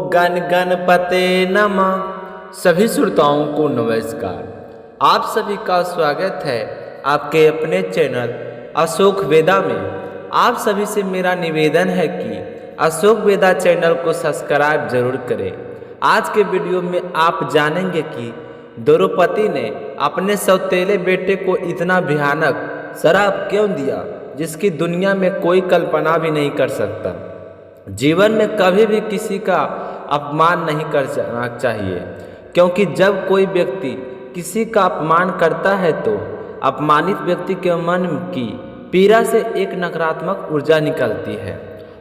गण गणपते नमः। सभी श्रोताओं को नमस्कार। आप सभी का स्वागत है आपके अपने चैनल अशोक वेदा में। आप सभी से मेरा निवेदन है कि अशोक वेदा चैनल को सब्सक्राइब जरूर करें। आज के वीडियो में आप जानेंगे कि द्रौपदी ने अपने सौतेले बेटे को इतना भयानक श्राप क्यों दिया जिसकी दुनिया में कोई कल्पना भी नहीं कर सकता। जीवन में कभी भी किसी का अपमान नहीं करना चाहिए, क्योंकि जब कोई व्यक्ति किसी का अपमान करता है तो अपमानित व्यक्ति के मन की पीड़ा से एक नकारात्मक ऊर्जा निकलती है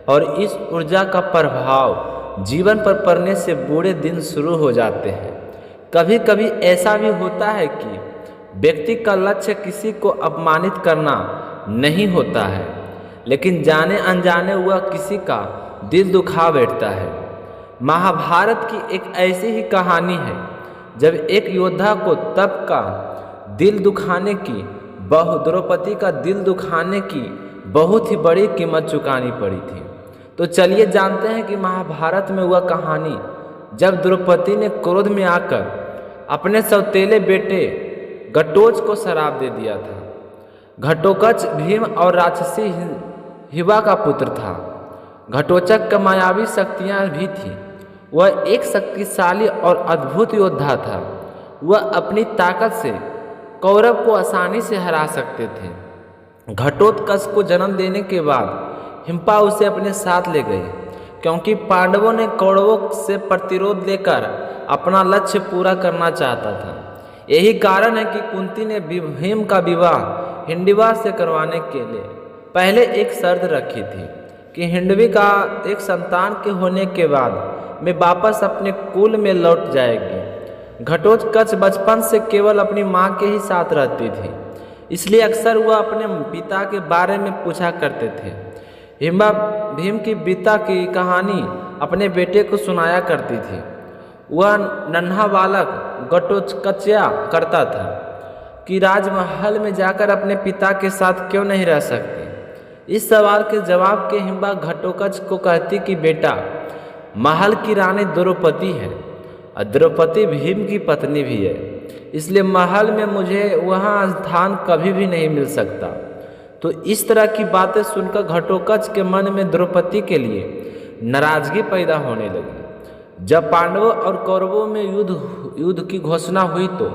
और इस ऊर्जा का प्रभाव जीवन पर पड़ने से बुरे दिन शुरू हो जाते हैं। कभी कभी ऐसा भी होता है कि व्यक्ति का लक्ष्य किसी को अपमानित करना नहीं होता है, लेकिन जाने अनजाने हुआ किसी का दिल दुखा बैठता है। महाभारत की एक ऐसी ही कहानी है जब एक योद्धा को तप का दिल दुखाने की द्रौपदी का दिल दुखाने की बहुत ही बड़ी कीमत चुकानी पड़ी थी। तो चलिए जानते हैं कि महाभारत में हुआ कहानी जब द्रौपदी ने क्रोध में आकर अपने सौतेले बेटे घटोत्कच को श्राप दे दिया था। घटोत्कच भीम और राक्षसी हिवा का पुत्र था। घटोत्कच का मायावी शक्तियाँ भी थी। वह एक शक्तिशाली और अद्भुत योद्धा था। वह अपनी ताकत से कौरव को आसानी से हरा सकते थे। घटोत्कच को जन्म देने के बाद हिम्पा उसे अपने साथ ले गए, क्योंकि पांडवों ने कौरवों से प्रतिरोध लेकर अपना लक्ष्य पूरा करना चाहता था। यही कारण है कि कुंती ने भीम का विवाह हिंडिवा से करवाने के लिए पहले एक शर्त रखी थी कि हिंडवी का एक संतान के होने के बाद मैं वापस अपने कुल में लौट जाएगी। घटोत्कच बचपन से केवल अपनी माँ के ही साथ रहती थी, इसलिए अक्सर वह अपने पिता के बारे में पूछा करते थे। हिम्बा भीम की पिता की कहानी अपने बेटे को सुनाया करती थी। वह नन्हा बालक घटोत्कच करता था कि राजमहल में जाकर अपने पिता के साथ क्यों नहीं रह सकते। इस सवाल के जवाब के हिम्बा घटोत्कच को कहती कि बेटा, महल की रानी द्रौपदी है और द्रौपदी भीम की पत्नी भी है, इसलिए महल में मुझे वहाँ स्थान कभी भी नहीं मिल सकता। तो इस तरह की बातें सुनकर घटोत्कच के मन में द्रौपदी के लिए नाराजगी पैदा होने लगी। जब पांडवों और कौरवों में युद्ध की घोषणा हुई तो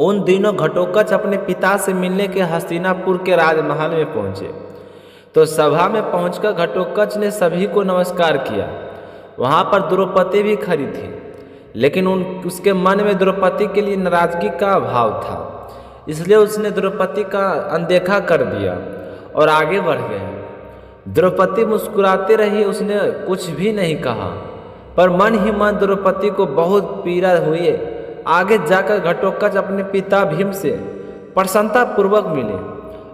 उन दिनों घटोत्कच अपने पिता से मिलने के हस्तिनापुर के राजमहल में पहुँचे। तो सभा में पहुंचकर घटोत्कच ने सभी को नमस्कार किया। वहां पर द्रौपदी भी खड़ी थी, लेकिन उसके मन में द्रौपदी के लिए नाराजगी का भाव था, इसलिए उसने द्रौपदी का अनदेखा कर दिया और आगे बढ़ गए। द्रौपदी मुस्कुराती रही, उसने कुछ भी नहीं कहा, पर मन ही मन द्रौपदी को बहुत पीड़ा हुई। आगे जाकर घटोत्कच अपने पिता भीम से प्रसन्नतापूर्वक मिले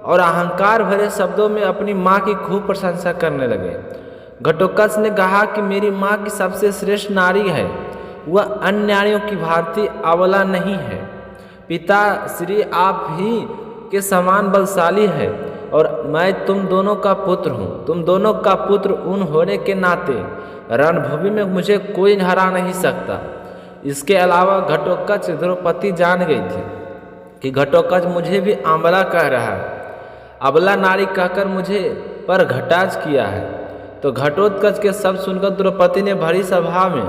और अहंकार भरे शब्दों में अपनी माँ की खूब प्रशंसा करने लगे। घटोत्कच ने कहा कि मेरी माँ की सबसे श्रेष्ठ नारी है, वह अन्य नारियों की भांति अबला नहीं है। पिता श्री आप ही के समान बलशाली है और मैं तुम दोनों का पुत्र हूँ। तुम दोनों का पुत्र उन होने के नाते रणभूमि में मुझे कोई हरा नहीं सकता। इसके अलावा घटोत्कच द्रौपदी जान गई थी कि घटोत्कच मुझे भी अबला कह रहा है, अबला नारी कहकर मुझे पर घटाज किया है। तो घटोत्कच के शब्द सुनकर द्रौपदी ने भरी सभा में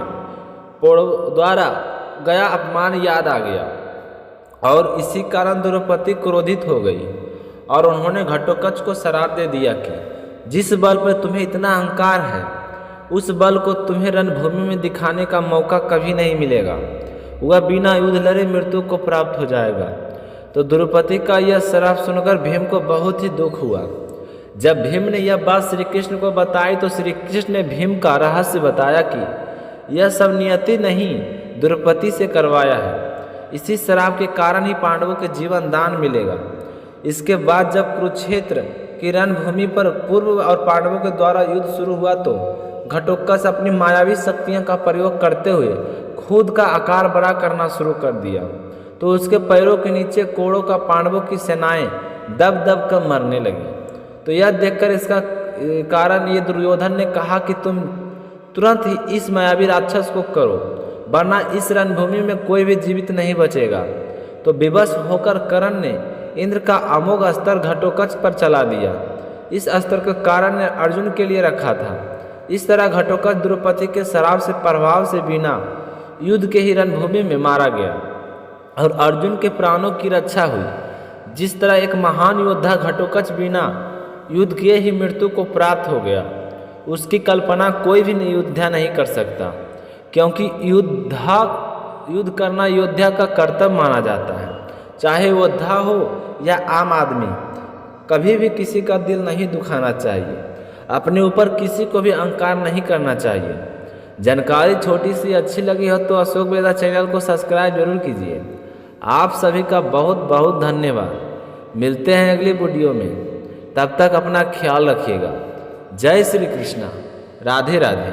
द्वारा गया अपमान याद आ गया और इसी कारण द्रौपदी क्रोधित हो गई और उन्होंने घटोत्कच को श्राप दे दिया कि जिस बल पर तुम्हें इतना अहंकार है, उस बल को तुम्हें रणभूमि में दिखाने का मौका कभी नहीं मिलेगा। वह बिना युद्ध लड़े मृत्यु को प्राप्त हो जाएगा। तो द्रौपदी का यह श्राप सुनकर भीम को बहुत ही दुख हुआ। जब भीम ने यह बात श्री कृष्ण को बताई तो श्री कृष्ण ने भीम का रहस्य बताया कि यह सब नियति नहीं, द्रौपदी से करवाया है। इसी श्राप के कारण ही पांडवों के जीवन दान मिलेगा। इसके बाद जब कुरुक्षेत्र की रणभूमि पर पूर्व और पांडवों के द्वारा युद्ध शुरू हुआ तो घटोत्कच अपनी मायावी शक्तियों का प्रयोग करते हुए खुद का आकार बड़ा करना शुरू कर दिया। तो उसके पैरों के नीचे कौरवों का पांडवों की सेनाएं दब दब कर मरने लगी। तो यह देखकर इसका कारण ये दुर्योधन ने कहा कि तुरंत ही इस मायावी राक्षस को करो, वरना इस रणभूमि में कोई भी जीवित नहीं बचेगा। तो विवश होकर कर्ण ने इंद्र का अमोघ अस्त्र घटोत्कच पर चला दिया। इस अस्त्र का कारण ने अर्जुन के लिए रखा था। इस तरह घटोत्कच द्रौपदी के शराब से प्रभाव से बिना युद्ध के ही रणभूमि में मारा गया और अर्जुन के प्राणों की रक्षा हुई। जिस तरह एक महान योद्धा घटोत्कच बिना युद्ध किए ही मृत्यु को प्राप्त हो गया, उसकी कल्पना कोई भी योद्धा नहीं कर सकता, क्योंकि युद्ध करना योद्धा का कर्तव्य माना जाता है। चाहे योद्धा हो या आम आदमी, कभी भी किसी का दिल नहीं दुखाना चाहिए, अपने ऊपर किसी को भी अहंकार नहीं करना चाहिए। जानकारी छोटी सी अच्छी लगी हो तो अशोक वेदा चैनल को सब्सक्राइब जरूर कीजिए। आप सभी का बहुत बहुत धन्यवाद। मिलते हैं अगली वीडियो में, तब तक अपना ख्याल रखिएगा। जय श्री कृष्णा, राधे राधे।